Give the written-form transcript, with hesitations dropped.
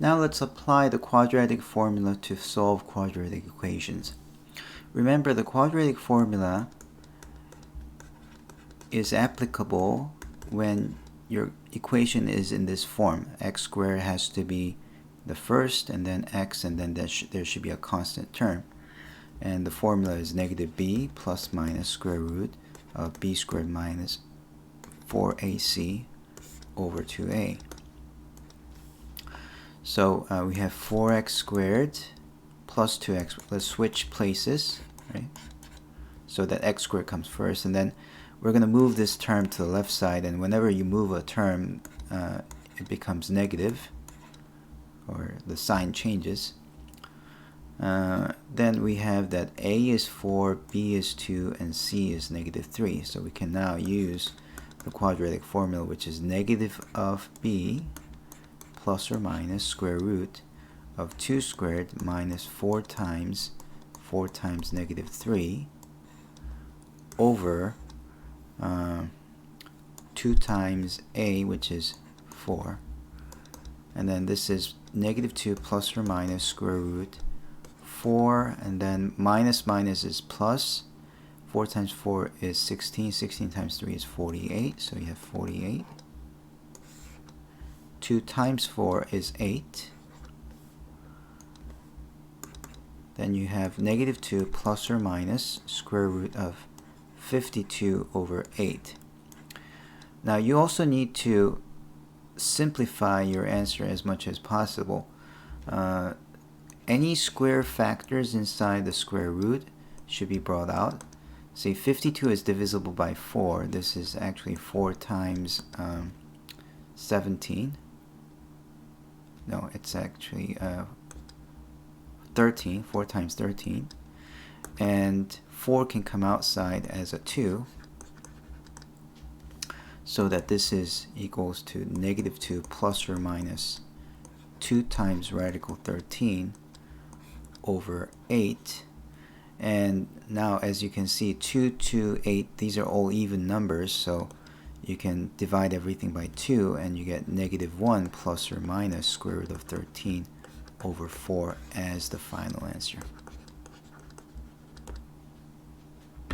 Now let's apply the quadratic formula to solve quadratic equations. Remember, the quadratic formula is applicable when your equation is in this form. X squared has to be the first, and then x, and then there should be a constant term. And the formula is negative b plus minus square root of b squared minus 4ac over 2a. So we have 4x squared plus 2x. Let's switch places, right? So that x squared comes first, and then we're going to move this term to the left side, and whenever you move a term, it becomes negative, or the sign changes. Then we have that a is 4, b is 2, and c is negative 3. So we can now use the quadratic formula, which is negative of b plus or minus square root of 2 squared minus 4 times negative 3 over 2 times a, which is 4. And then this is negative 2 plus or minus square root 4, and then minus is plus. 4 times 4 is 16. 16 times 3 is 48. So you have 48. 2 times 4 is 8. Then you have negative 2 plus or minus square root of 52 over 8. Now you also need to simplify your answer as much as possible. Any square factors inside the square root should be brought out. Say 52 is divisible by 4. This is actually 4 times 17. No, it's actually 13. 4 times 13. And 4 can come outside as a 2. So that this is equals to negative 2 plus or minus 2 times radical 13 over 8. And now, as you can see, 2, 2, 8, these are all even numbers, so you can divide everything by 2, and you get negative 1 plus or minus square root of 13 over 4 as the final answer.